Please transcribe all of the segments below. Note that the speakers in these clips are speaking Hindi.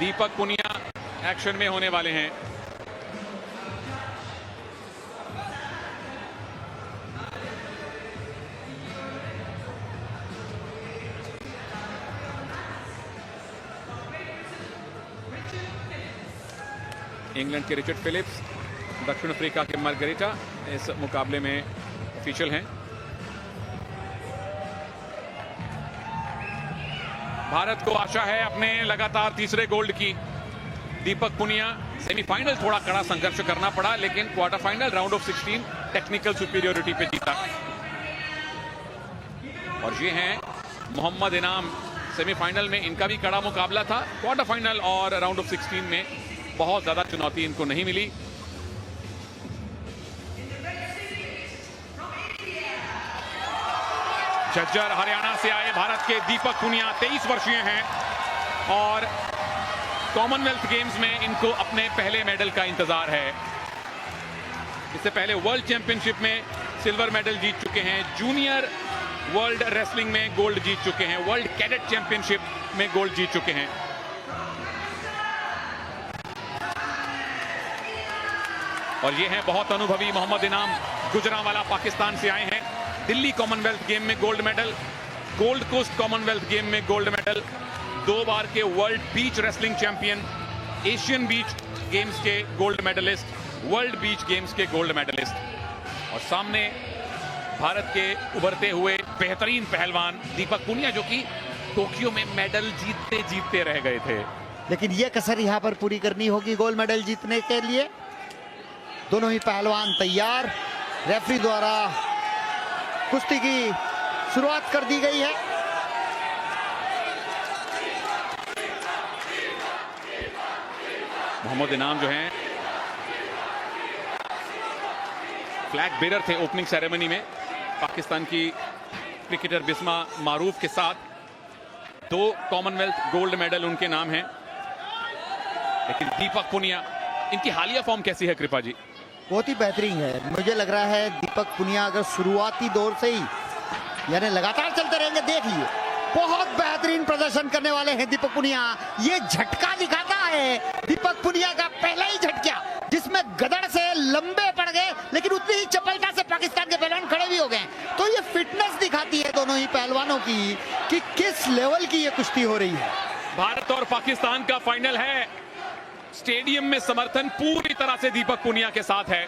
दीपक पुनिया एक्शन में होने वाले हैं। इंग्लैंड के रिचर्ड फिलिप्स, दक्षिण अफ्रीका के मार्गरेटा इस मुकाबले में ऑफिशियल हैं। भारत को आशा है अपने लगातार तीसरे गोल्ड की। दीपक पुनिया सेमीफाइनल थोड़ा कड़ा संघर्ष करना पड़ा, लेकिन quarter final round of 16 technical superiority पे जीता। और ये हैं मोहम्मद इनाम। सेमीफाइनल में इनका भी कड़ा मुकाबला था। क्वार्टर फाइनल और राउंड ऑफ 16 में बहुत ज्यादा चुनौती इनको नहीं मिली। झज्जर हरियाणा से आए भारत के दीपक पुनिया 23 वर्षीय हैं और कॉमनवेल्थ गेम्स में इनको अपने पहले मेडल का इंतजार है। इससे पहले वर्ल्ड चैंपियनशिप में सिल्वर मेडल जीत चुके हैं, जूनियर वर्ल्ड रेसलिंग में गोल्ड जीत चुके हैं, वर्ल्ड कैडेट चैंपियनशिप में गोल्ड जीत चुके हैं। और ये हैं बहुत अनुभवी मोहम्मद इनाम, गुजरांवाला पाकिस्तान से आए हैं। दिल्ली कॉमनवेल्थ गेम में gold medal, gold Coast Commonwealth game में गोल्ड मेडल, 2 बार के world beach wrestling champion, Asian beach games के gold medallist, world beach games के गोल्ड मेडलिस्ट। और सामने भारत के उभरते हुए बेहतरीन पहलवान दीपक पुनिया, जो कि टोक्यो में मेडल जीतते जीतते रह गए थे, लेकिन यह कसर यहां पर पूरी करनी होगी गोल्ड मेडल जीतने के लिए। दोनों ही पहलवान तैयार। रेफरी द्वारा कुश्ती की शुरुआत कर दी गई है। मोहम्मद इनाम जो हैं फ्लैग बेरर थे ओपनिंग सेरेमनी में। पाकिस्तान की क्रिकेटर बिस्मा मारूफ के साथ 2 कॉमनवेल्थ गोल्ड मेडल उनके नाम हैं। लेकिन दीपक पुनिया, इनकी हालिया फॉर्म कैसी है कृपा जी? बहुत ही बेहतरीन है। मुझे लग रहा है दीपक पुनिया अगर शुरुआती दौर से ही यानी लगातार चलते रहेंगे, देखिए बहुत बेहतरीन प्रदर्शन करने वाले हैं दीपक पुनिया। ये झटका दिखाता है दीपक पुनिया का पहला ही झटका, जिसमें गदड़ से लंबे पड़ गए, लेकिन उतनी ही चपलता से पाकिस्तान के पहलवान खड़े भी हो गए। तो ये फिटनेस दिखाती है दोनों ही पहलवानों की कि किस लेवल की ये कुश्ती हो रही है। भारत और पाकिस्तान का फाइनल है। स्टेडियम में समर्थन पूरी तरह से दीपक पुनिया के साथ है।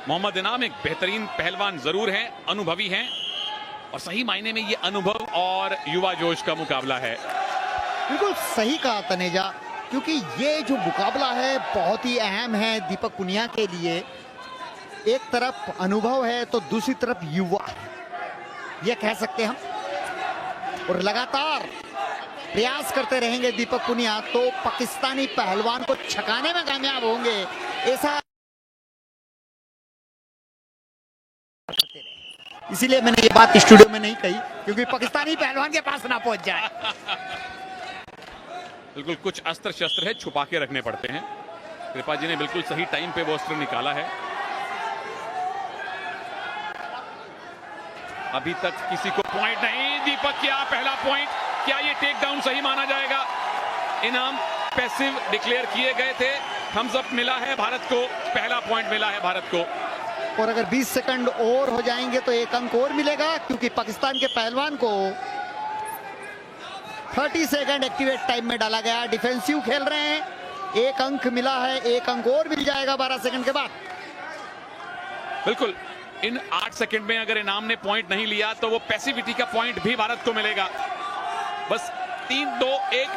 मोहम्मद इनाम एक बेहतरीन पहलवान जरूर हैं, अनुभवी हैं, और सही मायने में ये अनुभव और युवा जोश का मुकाबला है। बिल्कुल सही कहा तनेजा, क्योंकि ये जो मुकाबला है बहुत ही अहम है दीपक पुनिया के लिए। एक तरफ अनुभव है तो दूसरी तरफ युवा, ये कह सकते हम। और लगातार प्रयास करते रहेंगे दीपक पुनिया तो पाकिस्तानी पहलवान को छकाने में कामयाब होंगे, ऐसा इसीलिए मैंने ये बात स्टूडियो में नहीं कही, क्योंकि पाकिस्तानी पहलवान के पास ना पहुंच जाए। बिल्कुल कुछ अस्त्र शस्त्र है, छुपा के रखने पड़ते हैं। कृपा जी ने बिल्कुल सही टाइम पे वो अस्त्र निकाला है। अभी तक किसी को पॉइंट नहीं। दीपक क्या पहला पॉइंट, क्या ये टेक डाउन सही माना जाएगा? इनाम पैसिव डिक्लेयर किए गए थे, थम्स अप मिला है भारत को, पहला पॉइंट मिला है भारत को। और अगर 20 सेकंड और हो जाएंगे तो 1 अंक और मिलेगा, क्योंकि पाकिस्तान के पहलवान को 30 सेकंड एक्टिवेट टाइम में डाला गया। डिफेंसिव खेल रहे हैं, 1 अंक मिला है, 1 अंक और मिल जाएगा 12 सेकंड के बाद। बिल्कुल, इन 8 सेकंड में अगर इनाम ने पॉइंट नहीं लिया तो वो पैसिविटी का पॉइंट भी भारत को मिलेगा। बस 3-2-1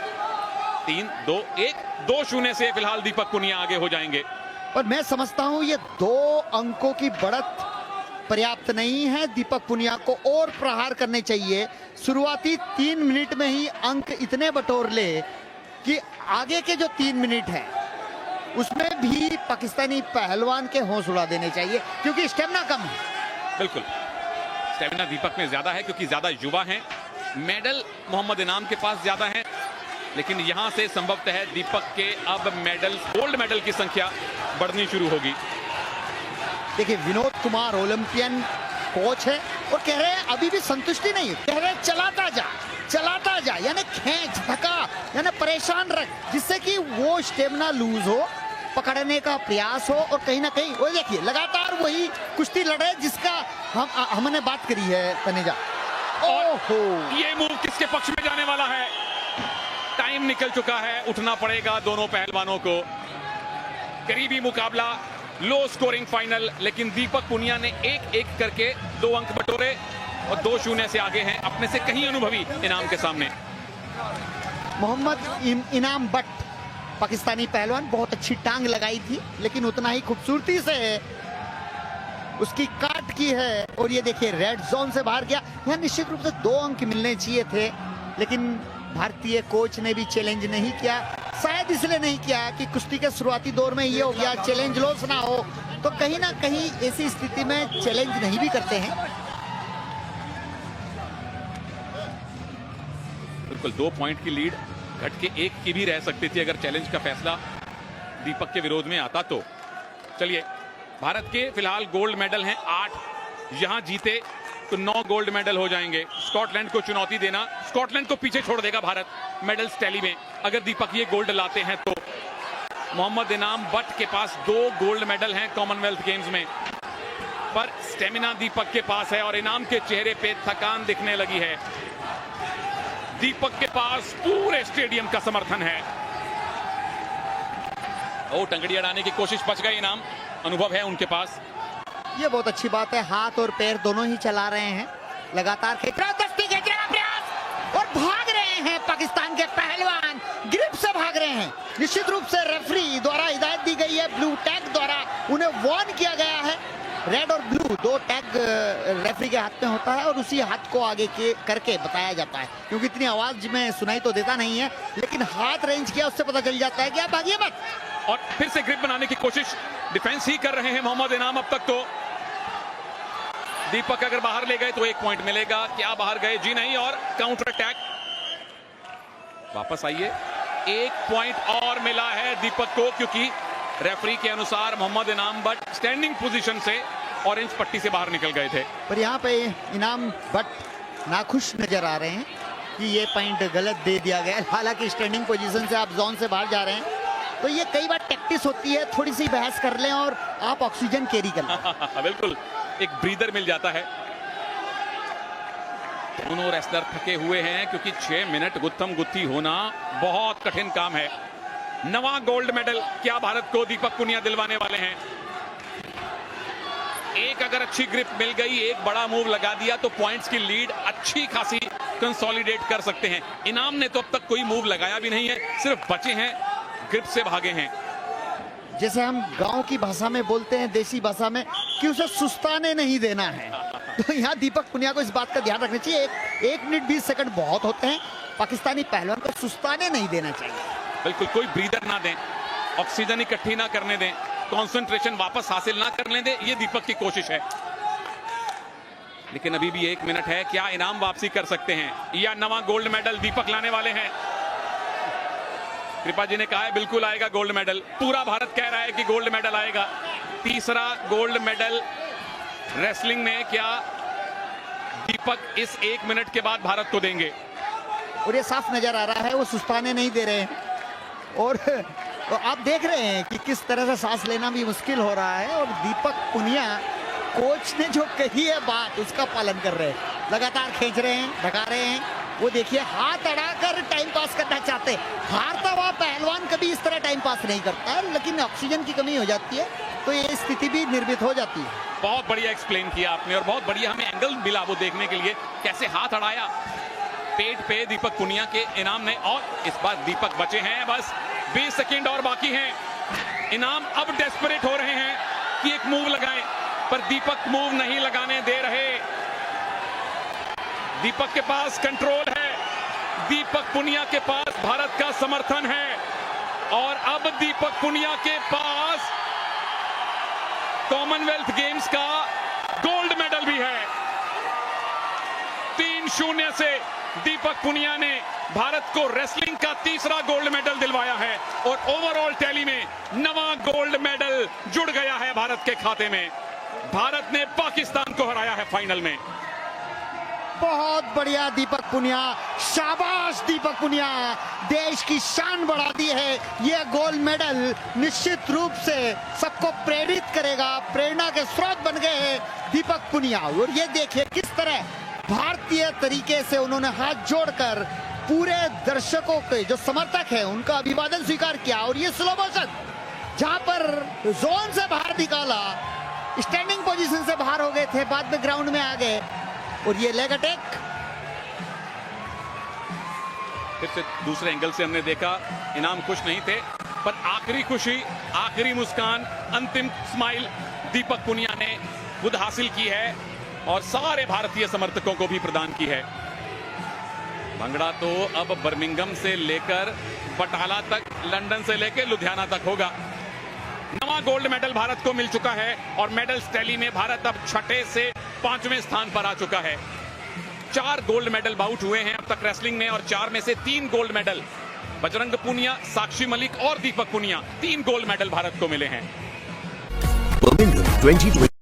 3-2-1 2-0 से फिलहाल दीपक पुनिया आगे हो जाएंगे। और मैं समझता हूं ये 2 अंकों की बढ़त पर्याप्त नहीं है। दीपक पुनिया को और प्रहार करने चाहिए। शुरुआती 3 मिनट में ही अंक इतने बटोर ले कि आगे के जो 3 मिनट है उसमें भी पाकिस्तानी पहलवान के होश उड़ा देने चाहिए, क्योंकि स्टेमिना कम है। बिल्कुल, स्टेमिना दीपक में ज्यादा है क्योंकि ज्यादा युवा हैं। मेडल मोहम्मद इनाम के पास ज्यादा है, लेकिन यहां से संभवतः है दीपक के अब मेडल, गोल्ड मेडल की संख्या बढ़नी शुरू होगी। देखिए विनोद कुमार ओलंपियन कोच है और कह रहे हैं अभी भी संतुष्टि नहीं है, कह रहे हैं चलाता जा। चलाता जा, यानी खींच धका, यानी परेशान रख, जिससे कि वो स्टेमिना लूज हो, पकड़ने का प्रयास हो, और कहीं ना कहीं वो देखिए लगातार वही कुश्ती लड़े जिसका हमने बात करी है तनेजा। ओहो, ये मूव किसके पक्ष में जाने वाला है? टाइम निकल चुका है, उठना पड़ेगा दोनों पहलवानों को। करीबी मुकाबला, लो स्कोरिंग फाइनल, लेकिन दीपक पुनिया ने एक एक करके 2 अंक बटोरे और 2-0 से आगे हैं, अपने से कहीं अनुभवी इनाम के सामने। मोहम्मद इनाम बट पाकिस्तानी पहलवान, बहुत अच्छी टांग लगाई थी, लेकिन उतना ही खूबसूरती से उसकी काट की है, और ये देखिए रेड जोन से बाहर गया। यहाँ निश्चित रूप से 2 अंक मिलने चाहिए थे, लेकिन भारतीय कोच ने भी चैलेंज नहीं किया, शायद इसलिए नहीं किया कि कुश्ती के शुरुआती दौर में ये हो गया चैलेंज लॉस ना हो, तो कहीं ना कहीं ऐसी स्थिति में चैलेंज नहीं भी करते हैं। बिल्कुल 2 पॉइंट की लीड घट के 1 की भी रह सकती थी अगर चैलेंज का फैसला दीपक के विरोध में आता तो। चलिए, भारत के फिलहाल गोल्ड मेडल हैं 8, यहां जीते तो 9 गोल्ड मेडल हो जाएंगे। स्कॉटलैंड को चुनौती देना, स्कॉटलैंड को पीछे छोड़ देगा भारत मेडल्स टैली में अगर दीपक ये गोल्ड लाते हैं तो। मोहम्मद इनाम बट के पास 2 गोल्ड मेडल हैं कॉमनवेल्थ गेम्स में, पर स्टेमिना दीपक के पास है और इनाम के चेहरे पे थकान दिखने लगी है। दीपक के पास पूरे स्टेडियम का समर्थन है। टंगड़ी अड़ाने की कोशिश, बच गए इनाम, अनुभव है उनके पास। ये बहुत अच्छी बात है, हाथ और पैर दोनों ही चला रहे हैं, लगातार खींचने का प्रयास, और भाग रहे हैं पाकिस्तान के पहलवान, ग्रिप से भाग रहे हैं। निश्चित रूप से रेफरी द्वारा हिदायत दी गई है, ब्लू टैग द्वारा उन्हें वार्न किया गया है। रेड और ब्लू 2 टैग रेफरी के हाथ में होता है, और उसी हाथ को आगे के करके बताया जाता है, क्योंकि इतनी आवाज में सुनाई तो देता नहीं है, लेकिन हाथ रेंज किया उससे पता चल जाता है कि आप भागिए मत। और फिर से ग्रिप बनाने की कोशिश, डिफेंस ही कर रहे हैं मोहम्मद इनाम अब तक तो। दीपक अगर बाहर ले गए तो 1 पॉइंट मिलेगा, क्या बाहर गए? जी नहीं, और काउंटर अटैक। वापस आइए, 1 पॉइंट और मिला है दीपक को, क्योंकि रेफरी के अनुसार मोहम्मद इनाम बट स्टैंडिंग पोजीशन से ऑरेंज पट्टी से बाहर निकल गए थे। पर यहाँ पे इनाम बट नाखुश नजर आ रहे हैं कि ये पॉइंट गलत दे दिया गया। हालांकि स्टैंडिंग पोजीशन से आप जोन से बाहर जा रहे हैं, तो ये कई बार टैक्टिस होती है, थोड़ी सी बहस कर लें और आप ऑक्सीजन कैरी कर लें। बिल्कुल, एक ब्रीदर मिल जाता है। दोनों रेसलर थके हुए हैं, क्योंकि 6 मिनट गुत्थम गुत्थी होना बहुत कठिन काम है। 9वां गोल्ड मेडल क्या भारत को दीपक पुनिया दिलवाने वाले हैं? एक अगर अच्छी ग्रिप मिल गई, एक बड़ा मूव लगा दिया, तो पॉइंट्स की लीड अच्छी खासी कंसोलिडेट कर सकते हैं। इनाम ने तो अब तक कोई मूव लगाया भी नहीं है, सिर्फ बचे हैं, ग्रिप से भागे हैं। जैसे हम गांव की भाषा में बोलते हैं, देसी भाषा में, कि उसे सुस्ताने नहीं देना है, तो यहाँ दीपक पुनिया को इस बात का ध्यान रखना चाहिए। 1 मिनट 20 सेकंड बहुत होते हैं, पाकिस्तानी पहलवान को सुस्ताने नहीं देना चाहिए। बिल्कुल, कोई ब्रीदर ना दें, ऑक्सीजन इकट्ठी ना करने दें, कंसंट्रेशन वापस हासिल ना करने दें, ये दीपक की कोशिश है। लेकिन अभी भी 1 मिनट है, क्या इनाम वापसी कर सकते हैं, या 9वां गोल्ड मेडल दीपक लाने वाले हैं? कृपा जी ने कहा है बिल्कुल आएगा गोल्ड मेडल, पूरा भारत कह रहा है कि गोल्ड मेडल आएगा। 3रा गोल्ड मेडल रेसलिंग में क्या दीपक इस 1 मिनट के बाद भारत को देंगे? और ये साफ नजर आ रहा है वो सुस्ताने नहीं दे रहे हैं, और तो आप देख रहे हैं कि किस तरह से सांस लेना भी मुश्किल हो रहा है, और दीपक पुनिया कोच ने जो कही है बात, उसका पालन कर रहे हैं, लगातार खींच रहे हैं, ढका रहे हैं। वो देखिए, हाथ अड़ाकर टाइम पास करना चाहते हैं। हारता हुआ पहलवान कभी इस तरह टाइम पास नहीं करता है, लेकिन ऑक्सीजन की कमी हो जाती है, तो ये स्थिति भी निर्मित हो जाती है। बहुत बढ़िया एक्सप्लेन किया आपने, और बहुत बढ़िया हमें एंगल मिला वो देखने के लिए, कैसे हाथ अड़ाया पेट पे दीपक पुनिया के इनाम ने। और इस बार दीपक बचे हैं, बस 20 सेकंड और बाकी हैं। इनाम अब डेस्परेट हो रहे हैं कि एक मूव लगाएं, पर दीपक मूव नहीं लगाने दे रहे। दीपक के पास कंट्रोल है, दीपक पुनिया के पास भारत का समर्थन है, और अब दीपक पुनिया के पास कॉमनवेल्थ गेम्स का गोल्ड मेडल भी है। 3-0 से दीपक पुनिया ने भारत को रेसलिंग का 3रा गोल्ड मेडल दिलवाया है, और ओवरऑल टैली में 9वां गोल्ड मेडल जुड़ गया है भारत के खाते में। भारत ने पाकिस्तान को हराया है फाइनल में। बहुत बढ़िया दीपक पुनिया, शाबाश दीपक पुनिया, देश की शान बढ़ा दी है। यह गोल्ड मेडल निश्चित रूप से सबको प्रेरित करेगा, प्रेरणा के स्रोत बन गए हैं दीपक पुनिया। और ये देखिए किस तरह भारतीय तरीके से उन्होंने हाथ जोड़कर पूरे दर्शकों के जो समर्थक हैं उनका अभिवादन स्वीकार किया। और ये स्लो मोशन जहां पर जोन से बाहर निकाला, स्टैंडिंग पोजीशन से बाहर हो गए थे, बाद में ग्राउंड में आ गए। और ये लेग अटैक फिर से दूसरे एंगल से हमने देखा, इनाम खुश नहीं थे, पर आखिरी खुशी, आखिरी मुस्कान, अंतिम स्माइल दीपक पुनिया ने खुद हासिल की है और सारे भारतीय समर्थकों को भी प्रदान की है। भंगड़ा तो अब बर्मिंघम से लेकर बटाला तक, लंदन से लेकर लुधियाना तक होगा। नवा गोल्ड मेडल भारत को मिल चुका है और मेडल्स टैली में भारत अब 6 से 5वें स्थान पर आ चुका है। 4 गोल्ड मेडल बाउट हुए हैं अब तक रेसलिंग में और 4 में से 3 गोल्ड मेडल बजरंग पुनिया, साक्षी मलिक और दीपक पुनिया, 3 गोल्ड मेडल भारत को मिले हैं। 2020